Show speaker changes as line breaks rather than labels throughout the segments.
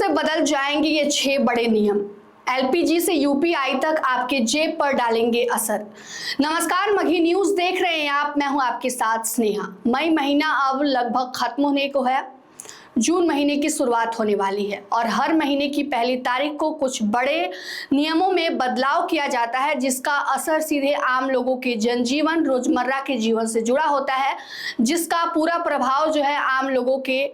में बदल जाएंगे ये 6 बड़े नियम। एलपीजी से यूपीआई तक आपके जेब पर डालेंगे असर। नमस्कार, मघी न्यूज देख रहे हैं आप। मैं हूं आपके साथ स्नेहा। मई महीना अब लगभग खत्म होने को है। जून महीने की शुरुआत होने वाली है और हर महीने की पहली तारीख को कुछ बड़े नियमों में बदलाव किया जाता है, जिसका असर सीधे आम लोगों के जनजीवन, रोजमर्रा के जीवन से जुड़ा होता है, जिसका पूरा प्रभाव जो है आम लोगों के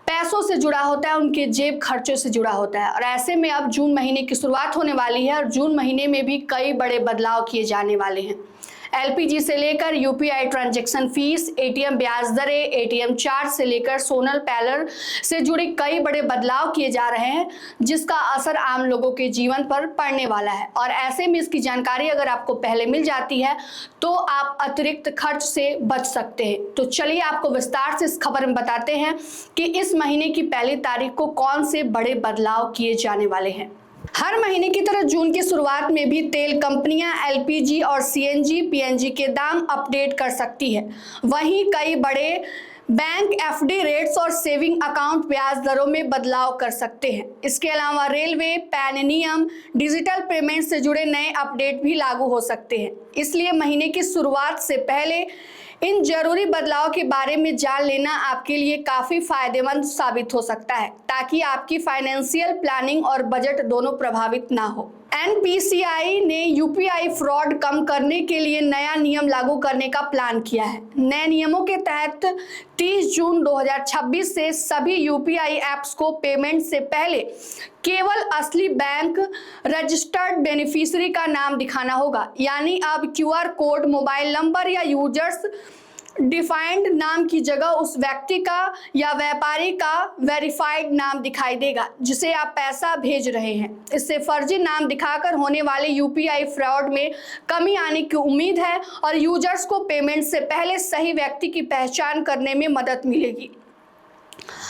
पैसों से जुड़ा होता है, उनके जेब खर्चों से जुड़ा होता है। और ऐसे में अब जून महीने की शुरुआत होने वाली है और जून महीने में भी कई बड़े बदलाव किए जाने वाले हैं। एलपीजी से लेकर यूपीआई ट्रांजैक्शन फीस, एटीएम ब्याज दरें, एटीएम चार्ज से लेकर सोलर पैनल से जुड़े कई बड़े बदलाव किए जा रहे हैं, जिसका असर आम लोगों के जीवन पर पड़ने वाला है। और ऐसे में इसकी जानकारी अगर आपको पहले मिल जाती है तो आप अतिरिक्त खर्च से बच सकते हैं। तो चलिए आपको विस्तार से इस खबर में बताते हैं कि इस महीने की पहली तारीख को कौन से बड़े बदलाव किए जाने वाले हैं। हर महीने की तरह जून की शुरुआत में भी तेल कंपनियां एलपीजी और सीएनजी, पीएनजी के दाम अपडेट कर सकती है। वहीं कई बड़े बैंक एफडी रेट्स और सेविंग अकाउंट ब्याज दरों में बदलाव कर सकते हैं। इसके अलावा रेलवे, पैन नियम, डिजिटल पेमेंट से जुड़े नए अपडेट भी लागू हो सकते हैं। इसलिए महीने की शुरुआत से पहले इन जरूरी बदलाव के बारे में जान लेना आपके लिए काफी फायदेमंद साबित हो सकता है, ताकि आपकी फाइनेंशियल प्लानिंग और बजट दोनों प्रभावित ना हो। एनपीसीआई ने यूपीआई फ्रॉड कम करने के लिए नया नियम लागू करने का प्लान किया है। नए नियमों के तहत 30 जून 2026 से सभी यूपीआई ऐप्स को पेमेंट से पहले केवल असली बैंक रजिस्टर्ड बेनिफिशियरी का नाम दिखाना होगा। यानी अब क्यूआर कोड, मोबाइल नंबर या यूजर्स डिफाइंड नाम की जगह उस व्यक्ति का या व्यापारी का वेरीफाइड नाम दिखाई देगा जिसे आप पैसा भेज रहे हैं। इससे फर्जी नाम दिखाकर होने वाले यूपीआई फ्रॉड में कमी आने की उम्मीद है और यूजर्स को पेमेंट से पहले सही व्यक्ति की पहचान करने में मदद मिलेगी।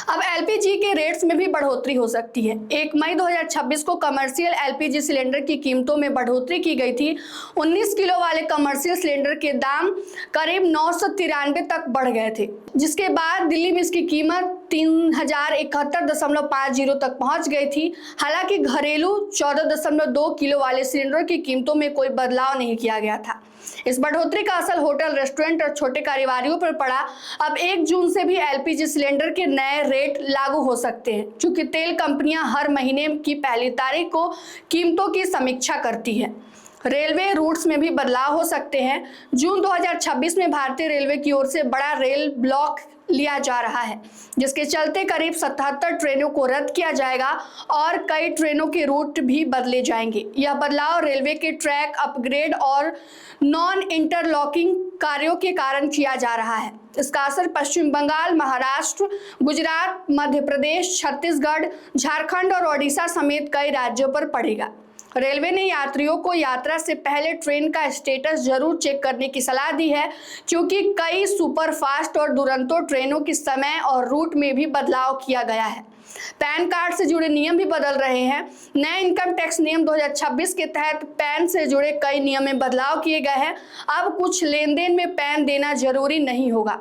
अब एलपीजी के रेट्स में भी बढ़ोतरी हो सकती है। 1 मई 2026 को कमर्शियल एलपीजी सिलेंडर की कीमतों में बढ़ोतरी की गई थी। 19 किलो वाले कमर्शियल सिलेंडर के दाम करीब 993 तक बढ़ गए थे, जिसके बाद दिल्ली में इसकी कीमत 3071.50 तक पहुंच गई थी। हालांकि घरेलू 14.2 किलो वाले सिलेंडर की कीमतों में कोई बदलाव नहीं किया गया था। इस बढ़ोतरी का असर होटल, रेस्टोरेंट और छोटे कारोबारियों पर पड़ा। अब 1 जून से भी एलपीजी सिलेंडर के नए रेट लागू हो सकते हैं, क्योंकि तेल कंपनियां हर महीने की पहली तारीख को कीमतों की समीक्षा करती है। रेलवे रूट्स में भी बदलाव हो सकते हैं। जून 2026 में भारतीय रेलवे की ओर से बड़ा रेल ब्लॉक लिया जा रहा है, जिसके चलते करीब 77 ट्रेनों को रद्द किया जाएगा और कई ट्रेनों के रूट भी बदले जाएंगे। यह बदलाव रेलवे के ट्रैक अपग्रेड और नॉन इंटरलॉकिंग कार्यों के कारण किया जा रहा है। इसका असर पश्चिम बंगाल, महाराष्ट्र, गुजरात, मध्य प्रदेश, छत्तीसगढ़, झारखंड और ओडिशा समेत कई राज्यों पर पड़ेगा। रेलवे ने यात्रियों को यात्रा से पहले ट्रेन का स्टेटस जरूर चेक करने की सलाह दी है, क्योंकि कई सुपरफास्ट और दुरंतो ट्रेनों के समय और रूट में भी बदलाव किया गया है। पैन कार्ड से जुड़े नियम भी बदल रहे हैं। नए इनकम टैक्स नियम 2026 के तहत पैन से जुड़े कई नियम में बदलाव किए गए हैं। अब कुछ लेन देन में पैन देना जरूरी नहीं होगा,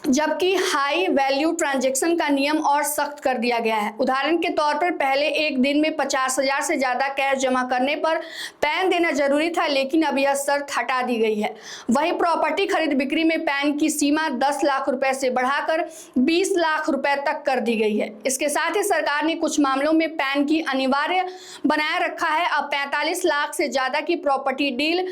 जबकि हाई वैल्यू ट्रांजैक्शन का नियम और सख्त कर दिया गया है। उदाहरण के तौर पर पहले एक दिन में 50,000 से ज्यादा कैश जमा करने पर पैन देना जरूरी था, लेकिन अब यह शर्त हटा दी गई है। वहीं प्रॉपर्टी खरीद बिक्री में पैन की सीमा 10 लाख रुपए से बढ़ाकर 20 लाख रुपए तक कर दी गई है। इसके साथ ही सरकार ने कुछ मामलों में पैन की अनिवार्य बनाए रखा है। अब 45 लाख से ज्यादा की प्रॉपर्टी डील,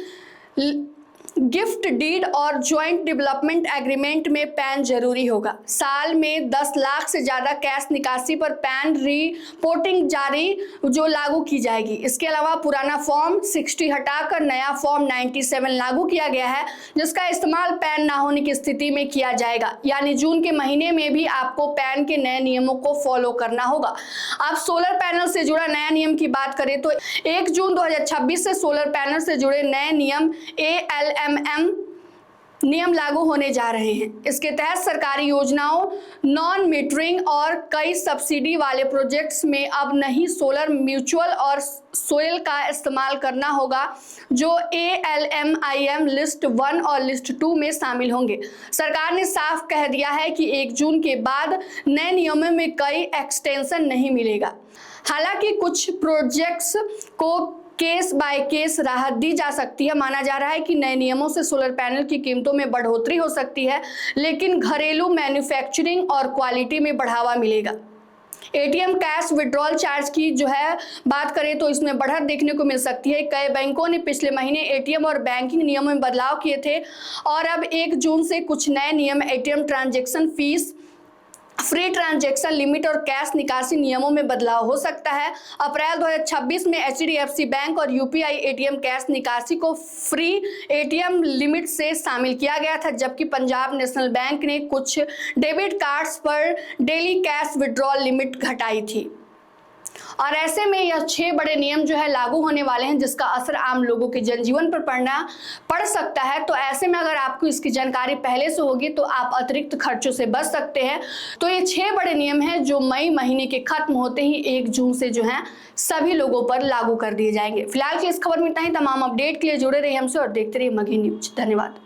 गिफ्ट डीड और ज्वाइंट डेवलपमेंट एग्रीमेंट में पैन जरूरी होगा। साल में 10 लाख से ज्यादा कैश निकासी पर पैन रिपोर्टिंग जारी जो लागू की जाएगी। इसके अलावा पुराना फॉर्म 60 हटाकर नया फॉर्म 97 लागू किया गया है, जिसका इस्तेमाल पैन ना होने की स्थिति में किया जाएगा। यानी जून के महीने में भी आपको पैन के नए नियमों को फॉलो करना होगा। अब सोलर पैनल से जुड़ा नया नियम की बात करें तो 1 जून 2026 से सोलर पैनल से जुड़े नए नियम ALMM नियम लागू होने जा रहे हैं। इसके तहत सरकारी योजनाओं, नॉन मीटरिंग और कई सब्सिडी वाले प्रोजेक्ट्स में अब नहीं सोलर, म्यूचुअल और सोयल का इस्तेमाल करना होगा, जो ALMIM लिस्ट 1 और लिस्ट 2 में शामिल होंगे। सरकार ने साफ कह दिया है कि 1 जून के बाद नए नियमों में कोई एक्सटेंशन नहीं मिलेगा। हालांकि कुछ प्रोजेक्ट्स को केस बाय केस राहत दी जा सकती है। माना जा रहा है कि नए नियमों से सोलर पैनल की कीमतों में बढ़ोतरी हो सकती है, लेकिन घरेलू मैन्युफैक्चरिंग और क्वालिटी में बढ़ावा मिलेगा। ATM कैश विड्रॉल चार्ज की जो है बात करें तो इसमें बढ़त देखने को मिल सकती है। कई बैंकों ने पिछले महीने ATM और बैंकिंग नियमों में बदलाव किए थे और अब 1 जून से कुछ नए नियम ATM transaction fees, free transaction limit और कैश निकासी नियमों में बदलाव हो सकता है। अप्रैल 2026 में HDFC बैंक और UPI ATM कैश निकासी को फ्री ATM लिमिट से शामिल किया गया था, जबकि पंजाब नेशनल बैंक ने कुछ डेबिट कार्ड्स पर डेली कैश विड्रॉल लिमिट घटाई थी। और ऐसे में यह 6 बड़े नियम जो है लागू होने वाले हैं, जिसका असर आम लोगों के जनजीवन पर पड़ सकता है। तो ऐसे में अगर आपको इसकी जानकारी पहले से होगी तो आप अतिरिक्त खर्चों से बच सकते हैं। तो ये 6 बड़े नियम हैं जो मई महीने के खत्म होते ही 1 जून से जो है सभी लोगों पर लागू कर दिए जाएंगे। फिलहाल की इस खबर में इतना ही। तमाम अपडेट के लिए जुड़े रहिए हमसे और देखते रहिए मगही न्यूज। धन्यवाद।